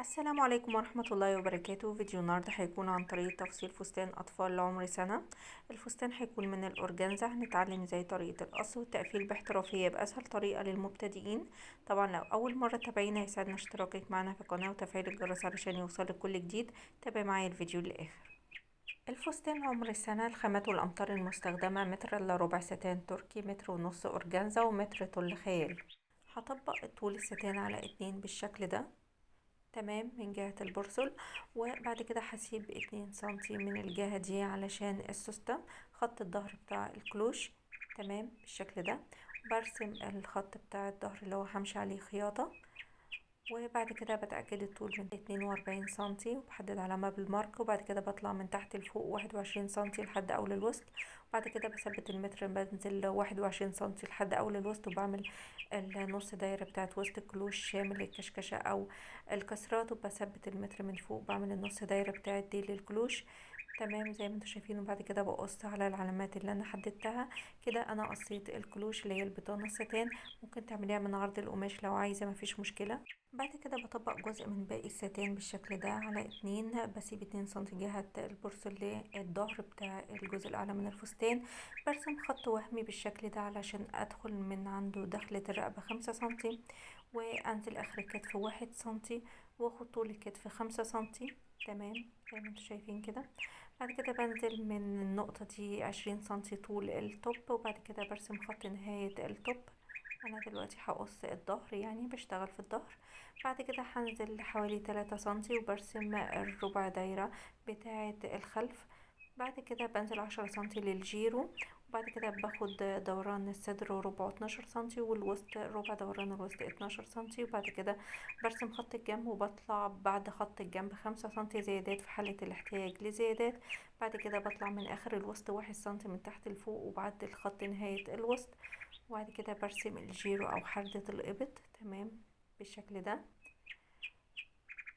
السلام عليكم ورحمة الله وبركاته. فيديو النهاردة هيكون عن طريقة تفصيل فستان أطفال لعمر سنة. الفستان هيكون من الأورجانزا. هنتعلم ازاي طريقة القص والتقفيل باحترافية بأسهل طريقة للمبتدئين. طبعا لو أول مرة تتابعينا يسعدنا اشتراكك معنا في القناة وتفعيل الجرس علشان يوصلك كل جديد. تابع معايا الفيديو للآخر. الفستان عمر السنة، الخامات والأمطار المستخدمة متر إلا ربع ستان تركي، متر ونص أورجانزا، ومتر طول خيال. هطبق طول الستان على 2 بالشكل ده، تمام، من جهة البرسل. وبعد كده هسيب 2 سنتي من الجهة دي علشان السوستة، خط الظهر بتاع الكلوش، تمام بالشكل ده. برسم الخط بتاع الظهر اللي هو همشي عليه خياطة، وبعد كده بتأكد الطول من 42 سنتي وبحدد علامة بالمارك. وبعد كده بطلع من تحت لفوق 21 سنتي لحد أول الوسط. وبعد كده بثبت المتر، بنزل 21 سنتي لحد أول الوسط، وبعمل النص دايرة بتاعت وسط الكلوش شامل الكشكشة أو الكسرات، وبثبت المتر من فوق، بعمل النص دايرة بتاعت دي للكلوش، تمام زي ما انتوا شايفين. وبعد كده بقص على العلامات اللي انا حددتها. كده انا قصيت الكلوش اللي هي البطانة الستان. ممكن تعمليها من عرض القماش لو عايزة، مفيش مشكلة. بعد كده بطبق جزء من باقي الستان بالشكل ده على 2، بسيب 2 سنتي جهة البورسل للظهر بتاع الجزء الأعلى من الفستان. برسم خط وهمي بالشكل ده علشان أدخل من عنده دخلة الرقبة 5 سنتي، وأنزل آخر الكتف 1 سنتي، واخد طول الكتف 5 سنتي، تمام زي ما انتوا شايفين كده. بعد كده بنزل من النقطة دي 20 سنتي طول التوب، وبعد كده برسم خط نهاية التوب. انا دلوقتي هقص الظهر، يعني بشتغل في الظهر. بعد كده هنزل حوالي 3 سنتي وبرسم الربع دايرة بتاعة الخلف. بعد كده بنزل 10 سنتي للجيرو. وبعد كده باخد دوران الصدر ربع 12 سنتي، والوسط ربع دوران الوسط 12 سنتي. وبعد كده برسم خط الجنب، وبطلع بعد خط الجنب 5 سنتي زيادات في حالة الاحتياج لزيادات. بعد كده بطلع من آخر الوسط 1 سنتي من تحت لفوق، وبعدل خط نهاية الوسط. وبعد كده برسم الجيرو او حردة الابط، تمام بالشكل ده.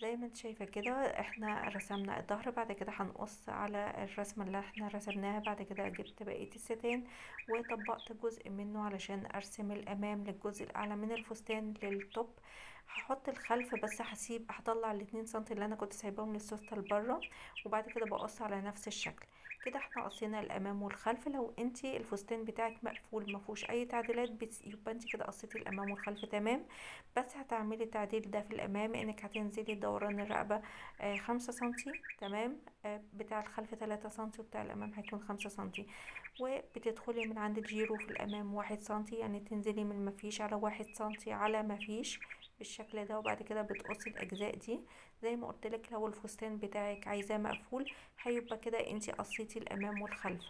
زي ما انت شايفة كده احنا رسمنا الظهر. بعد كده هنقص على الرسمة اللي احنا رسمناها. بعد كده جبت بقية الستان وطبقت جزء منه علشان ارسم الامام للجزء الاعلى من الفستان للتوب. هحط الخلف بس، هطلع ال2 سنتي اللي انا كنت سايباهم للسوستة لبره. وبعد كده بقص على نفس الشكل. كده احنا قصينا الامام والخلف. لو انتي الفستان بتاعك مقفول مفهوش اي تعديلات، يبقى انتي كده قصيتي الامام والخلف تمام. بس هتعملي التعديل ده في الامام، انك هتنزلي دوران الرقبة 5 سنتي، تمام. بتاع الخلف 3 سنتي، وبتاع الامام هيكون 5 سنتي. وبتدخلي من عند الجيرو في الامام 1 سنتي، يعني تنزلي من مفيش على 1 سنتي على مفيش بالشكل ده. وبعد كده بتقصي الاجزاء دي زي ما قلتلك. لو الفستان بتاعك عايزاه مقفول هيبقى كده انتي قصيتي الامام والخلف.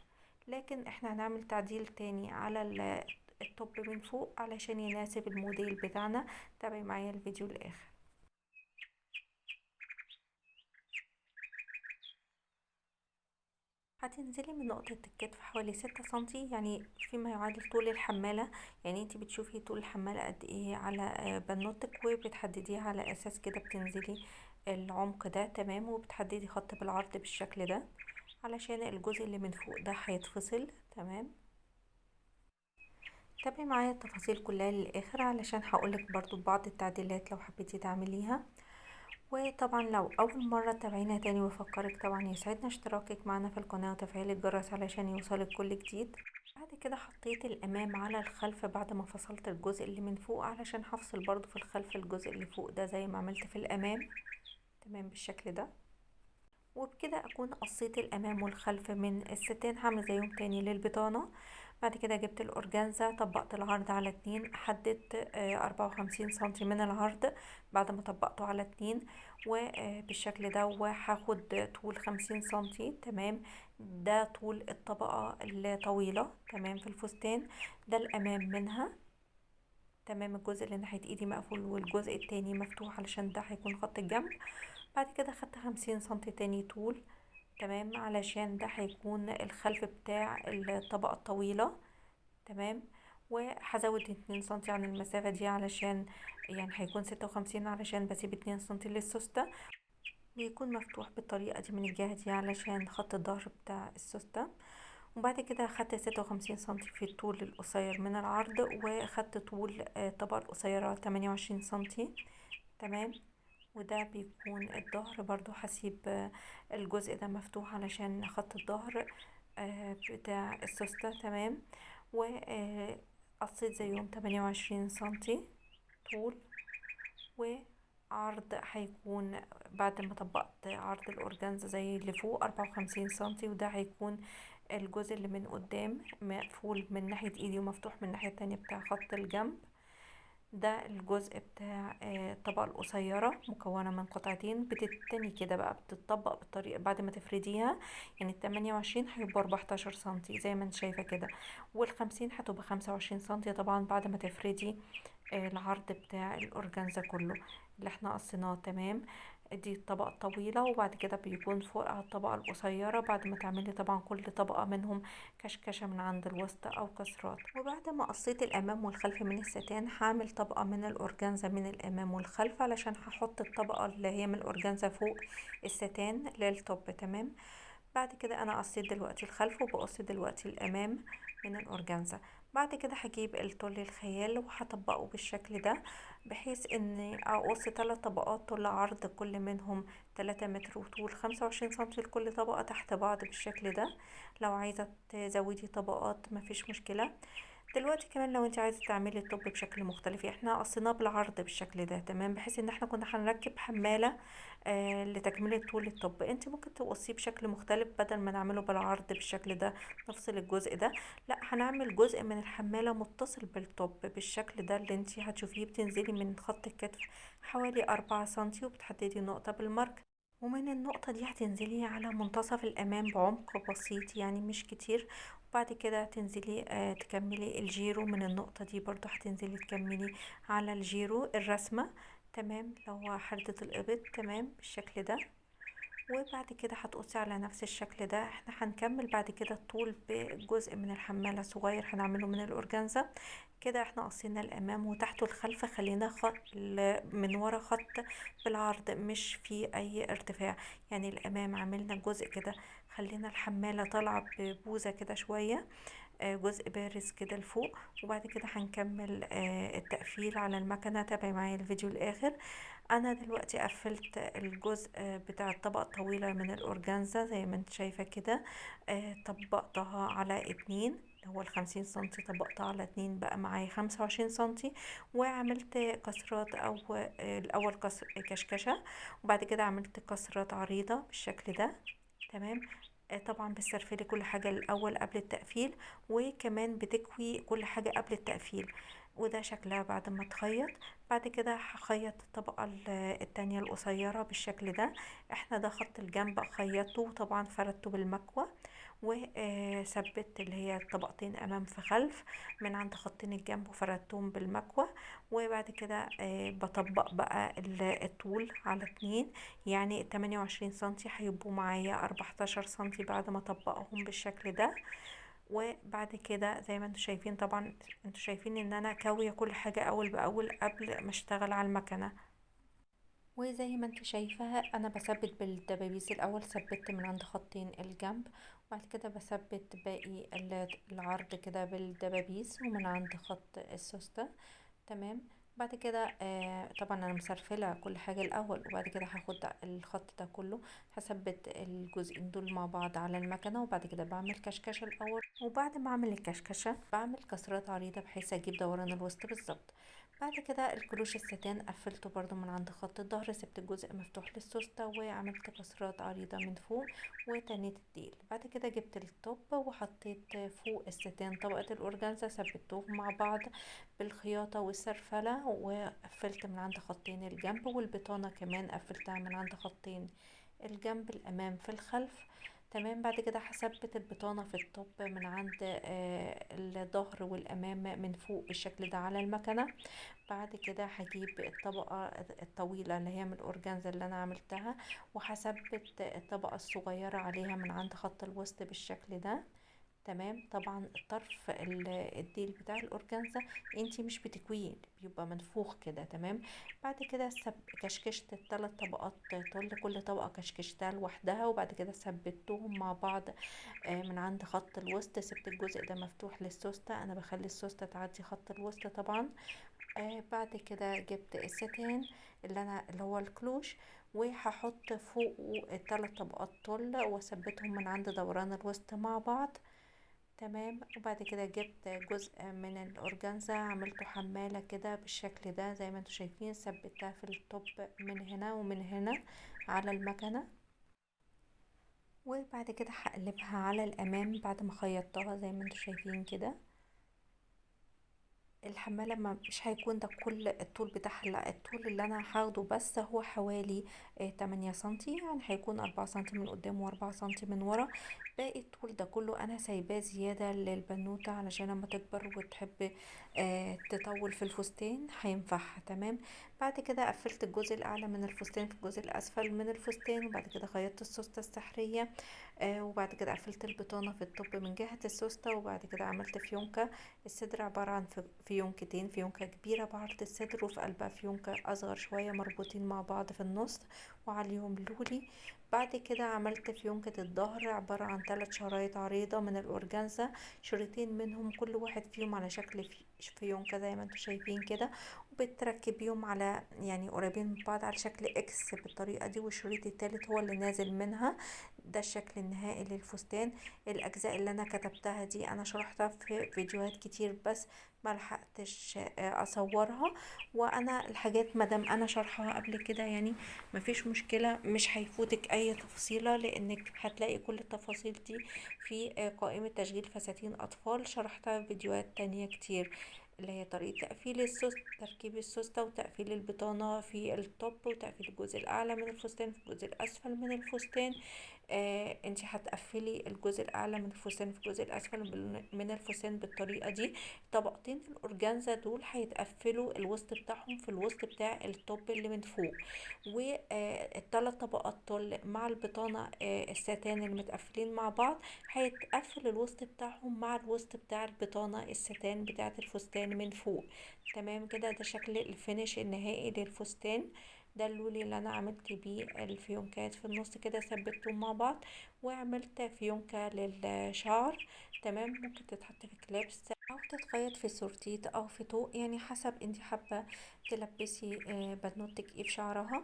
لكن احنا هنعمل تعديل تاني على التوب من فوق علشان يناسب الموديل بتاعنا. تابعي معايا الفيديو للاخر. هتنزلي من نقطة الكتف حوالي 6 سنتي، يعني فيما يعادل طول الحمالة. يعني انتي بتشوفي طول الحمالة قد ايه على بنوتك، وبتحدديها على اساس كده بتنزلي العمق ده، تمام. وبتحددي خط بالعرض بالشكل ده علشان الجزء اللي من فوق ده هيتفصل، تمام. تابعي معايا التفاصيل كلها للاخر علشان هقولك برضو بعض التعديلات لو حبيتي تعمليها. وطبعا لو اول مرة تتابعينا تاني، وفكرك طبعا يسعدنا اشتراكك معنا في القناة وتفعيل الجرس علشان يوصلك كل جديد. بعد كده حطيت الامام على الخلف بعد ما فصلت الجزء اللي من فوق، علشان هفصل برضو في الخلف الجزء اللي فوق ده زي ما عملت في الامام، تمام بالشكل ده. وبكده اكون قصيت الامام والخلف من الستان. هعمل زيهم تاني للبطانة. بعد كده جبت الأورجانزا، طبقت العرض على 2، حددت 54 سنتي من العرض بعد ما طبقته على 2، وبالشكل ده. وهاخد طول 50 سنتي، تمام. ده طول الطبقة الطويلة، تمام، في الفستان. ده الأمام منها، تمام. الجزء اللي ناحية ايدي مقفول والجزء التاني مفتوح علشان ده هيكون خط الجنب. بعد كده خدت 50 سنتي تاني طول، تمام، علشان ده هيكون الخلف بتاع الطبقة الطويلة، تمام. وهزود 2 سنتي عن المسافة دي علشان يعني هيكون 56، علشان بسيب 2 سنتي للسوستة. بيكون مفتوح بالطريقة دي من الجهة دي علشان خط الظهر بتاع السوستة. وبعد كده خدت 56 سنتي في الطول القصير من العرض، وخدت طول الطبقة القصيرة 28 سنتي، تمام. وده بيكون الظهر. برضو هسيب الجزء ده مفتوح علشان خط الظهر بتاع السوستة. تمام. وقصيت زيهم 28 سنتي طول، وعرض هيكون بعد ما طبقت عرض الأورجانزا زي اللي فوق 54 سنتي، وده هيكون الجزء اللي من قدام مقفول من ناحية ايدي ومفتوح من الناحية التانية بتاع خط الجنب. ده الجزء بتاع الطبقة القصيرة مكونة من قطعتين. بتتني كده بقى، بتطبق بالطريقة بعد ما تفرديها. يعني ال28 هيبقوا 14 سنتي زي ما انت شايفة كده، وال50 هتبقى 25 سنتي طبعا بعد ما تفردي العرض بتاع الأورجانزا كله اللي احنا قصيناه. تمام. دي الطبقة الطويلة، وبعد كده بيكون فوقها الطبقة القصيرة بعد ما تعملي طبعا كل طبقة منهم كشكشة من عند الوسط أو كسرات. وبعد ما قصيت الأمام والخلف من الستان هعمل طبقة من الأورجانزا من الأمام والخلف علشان هحط الطبقة اللي هي من الأورجانزا فوق الستان للتوب. تمام. بعد كده انا قصيت دلوقتي الخلف وبقص دلوقتي الامام من الاورجانزا. بعد كده هجيب التول الخيال وهطبقه بالشكل ده، بحيث ان اقص 3 طبقات طول عرض كل منهم 3 متر، وطول 25 سنتي لكل طبقة تحت بعض بالشكل ده. لو عايزة تزودي طبقات مفيش مشكلة. دلوقتي كمان لو انت عايزة تعملي الطب بشكل مختلف، احنا قصيناه بالعرض بالشكل ده. تمام. بحيث ان احنا كنا هنركب حمالة لتكملة طول الطب. انت ممكن تقصيه بشكل مختلف، بدل ما نعمله بالعرض بالشكل ده نفصل الجزء ده، لا هنعمل جزء من الحمالة متصل بالطب بالشكل ده اللي انت هتشوفيه. بتنزلي من خط الكتف حوالي 4 سنتي وبتحددي نقطة بالمارك، ومن النقطة دي هتنزلي على منتصف الأمام بعمق بسيط يعني مش كتير. وبعد كده تنزلي تكملي الجيرو من النقطة دي. برضو هتنزلي تكملي على الجيرو الرسمة. تمام. لو حردة الإبط. تمام بالشكل ده. وبعد كده هتقصي على نفس الشكل ده. احنا هنكمل بعد كده الطول بجزء من الحمالة صغير هنعمله من الأورجانزا. كده احنا قصينا الأمام وتحته الخلف، خلينا خط من ورا خط بالعرض مش في أي ارتفاع. يعني الأمام عملنا جزء كده، خلينا الحمالة طالعة ببوزة كده شوية، جزء بارز كده لفوق. وبعد كده هنكمل التقفيل على المكنة. تابعي معايا الفيديو الآخر. انا دلوقتي قفلت الجزء بتاع الطبقة الطويلة من الأورجانزا زي ما انت شايفة كده. طبقتها على 2، هو ال50 سنتي طبقتها على 2 بقى معايا 25 سنتي. وعملت كسرات او الاول كشكشة، وبعد كده عملت كسرات عريضة بالشكل ده. تمام. طبعا بتسرفلي كل حاجة الأول قبل التقفيل، وكمان بتكوي كل حاجة قبل التقفيل. وده شكلها بعد ما تخيط. بعد كده هخيط الطبقة التانية القصيرة بالشكل ده. احنا ده خط الجنب خيطته وطبعا فردته بالمكوى، وثبت اللي هي الطبقتين امام في خلف من عند خطين الجنب وفردتهم بالمكوى. وبعد كده بطبق بقى الطول على 2، يعني 28 سنتي هيبقوا معايا 14 سنتي بعد ما اطبقهم بالشكل ده. وبعد كده زي ما انتوا شايفين، طبعا انتوا شايفين ان انا كاوية كل حاجة اول باول قبل ما اشتغل على المكنة. وزي ما انت شايفة انا بثبت بالدبابيس الاول، ثبت من عند خطين الجنب، وبعد كده بثبت باقي العرض كده بالدبابيس ومن عند خط السوستة. تمام. بعد كده طبعا انا مسرفلة كل حاجة الاول، وبعد كده هاخد الخط ده كله هثبت الجزئين دول مع بعض على المكنة. وبعد كده بعمل كشكشة الاول، وبعد ما اعمل الكشكشة بعمل كسرات عريضة بحيث اجيب دوران الوسط بالظبط. بعد كده الكروش الستان قفلته برضو من عند خط الظهر، سبت الجزء مفتوح للسوستة وعملت كسرات عريضة من فوق وتنيت الديل. بعد كده جبت التوب وحطيت فوق الستان طبقة الأورجانزا، ثبتهم مع بعض بالخياطة والسرفلة، وقفلت من عند خطين الجنب، والبطانة كمان قفلتها من عند خطين الجنب الأمام في الخلف. تمام. بعد كده هثبت البطانة في الطب من عند الظهر والأمام من فوق بالشكل ده على المكنة. بعد كده هجيب الطبقة الطويلة اللي هي من الأورجانزا اللي أنا عملتها، وهثبت الطبقة الصغيرة عليها من عند خط الوسط بالشكل ده. تمام. طبعا طرف الديل بتاع الأورجانزا انتي مش بتكويه، بيبقى منفوخ كده. تمام. بعد كده كشكشت ال3 طبقات طول، كل طبقة كشكشتها لوحدها، وبعد كده ثبتهم مع بعض من عند خط الوسط. سبت الجزء ده مفتوح للسوستة، انا بخلي السوستة تعدي خط الوسط طبعا. بعد كده جبت الستان اللي هو الكلوش، وهحط فوقه 3 طبقات طل واثبتهم من عند دوران الوسط مع بعض. تمام. وبعد كده جبت جزء من الأورجانزا عملته حمالة كده بالشكل ده زي ما انتوا شايفين، ثبتها في التوب من هنا ومن هنا على المكنة. وبعد كده هقلبها على الأمام بعد ما خيطتها زي ما انتوا شايفين كده. الحمالة مش هيكون ده كل الطول بتاعها، لا، الطول اللي انا هاخده بس هو حوالي 8 سنتي، يعني هيكون 4 سنتي من قدام و4 سنتي من ورا. باقي الطول ده كله انا سايباه زيادة للبنوتة علشان لما تكبر وتحب تطول في الفستان هينفعها. تمام. بعد كده قفلت الجزء الاعلى من الفستان في الجزء الاسفل من الفستان، وبعد كده خيطت السوستة السحرية. وبعد كده قفلت البطانة في التوب من جهة السوستة، وبعد كده عملت فيونكة. الصدر عبارة عن فيونكتين، فيونكة كبيرة بعرض الصدر وفي قلبها فيونكة أصغر شوية مربوطين مع بعض في النص وعليهم لولي. بعد كده عملت فيونكة الظهر عبارة عن 3 شرايط عريضة من الأورجانزا، شريطين منهم كل واحد فيهم على شكل فيونكة زي ما انتوا شايفين كده، وبتركبيهم على يعني قريبين من بعض على شكل اكس بالطريقة دي، والشريط التالت هو اللي نازل منها. ده الشكل النهائي للفستان. الاجزاء اللي انا كتبتها دي انا شرحتها في فيديوهات كتير بس ما لحقتش اصورها. وانا الحاجات مادام انا شرحها قبل كده يعني مفيش مشكلة، مش هيفوتك اي تفصيلة لانك هتلاقي كل التفاصيل دي في قائمة تشغيل فساتين اطفال، شرحتها في فيديوهات تانية كتير، اللي هي طريقة تقفيل السوست، تركيب السوستة وتقفيل البطانة في التوب، وتقفيل الجزء الأعلى من الفستان في الجزء الأسفل من الفستان. انتي هتقفلي الجزء الأعلى من الفستان في الجزء الأسفل من الفستان بالطريقة دي. طبقتين الأورجانزا دول هيتقفلوا الوسط بتاعهم في الوسط بتاع التوب اللي من فوق، والثلاث طبقات طل مع البطانة الستان اللي متقفلين مع بعض هيتقفل الوسط بتاعهم مع الوسط بتاع البطانة الستان بتاعة الفستان من فوق. تمام كده. ده شكل الفينش النهائي للفستان. ده اللولي اللي انا عملت بيه الفيونكات في النص كده، ثبتهم مع بعض وعملت فيونكة للشعر. تمام. ممكن تتحط في كليبس او تتخيط في سورتيت او في طوق، يعني حسب انت حابة تلبسي بنوتك ايه في شعرها.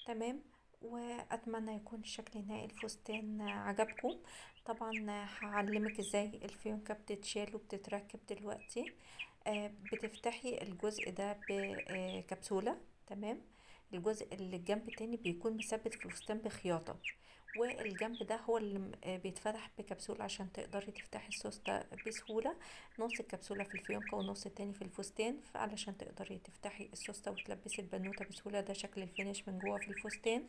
تمام. واتمنى يكون الشكل النهائي الفستان عجبكم. طبعا هعلمك ازاي الفيونكة بتتشال وبتتركب دلوقتي. بتفتحي الجزء ده بكبسولة. تمام. الجزء اللي الجنب التاني بيكون مثبت في الفستان بخياطة، والجنب ده هو اللي بيتفتح بكبسولة عشان تقدري تفتحي السوستة بسهولة. نص الكبسولة في الفيونكة والنص التاني في الفستان علشان تقدري تفتحي السوستة وتلبسي البنوتة بسهولة. ده شكل الفينش من جوه في الفستان.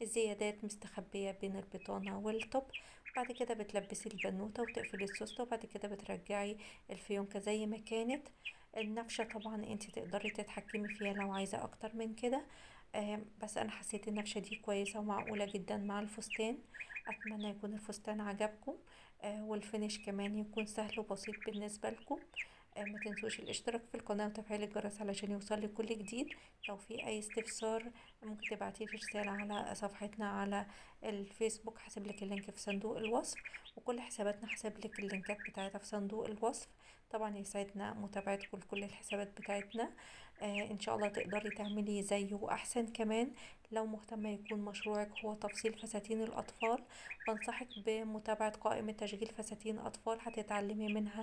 الزيادات مستخبية بين البطانة والتوب. بعد كده بتلبسي البنوتة وتقفلي السوستة، وبعد كده بترجعي الفيونكة زي ما كانت. النفشة طبعا انت تقدري تتحكمي فيها لو عايزة اكتر من كده. بس انا حسيت النفشة دي كويسة ومعقولة جدا مع الفستان. اتمنى يكون الفستان عجبكم، والفينش كمان يكون سهل وبسيط بالنسبة لكم. ما تنسوش الاشتراك في القناة وتفعيل الجرس علشان يوصل كل جديد. لو في اي استفسار ممكن تبعتيلي رسالة على صفحتنا على الفيسبوك، هسيبلك اللينك في صندوق الوصف، وكل حساباتنا هسيبلك اللينكات بتاعتها في صندوق الوصف. طبعا يسعدنا متابعتكم لكل الحسابات بتاعتنا. ان شاء الله تقدري تعملي زيه واحسن كمان. لو مهتمة يكون مشروعك هو تفصيل فساتين الاطفال، بنصحك بمتابعة قائمة تشغيل فساتين اطفال، هتتعلمي منها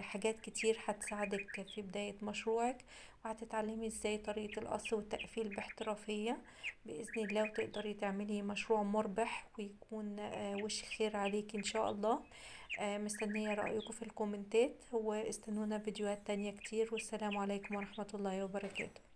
حاجات كتير هتساعدك في بداية مشروعك، وهتتعلمي ازاي طريقة القص والتقفيل باحترافية بإذن الله، وتقدري تعملي مشروع مربح ويكون وش خير عليك إن شاء الله. مستنية رأيكم في الكومنتات، واستنونا فيديوهات تانية كتير، والسلام عليكم ورحمة الله وبركاته.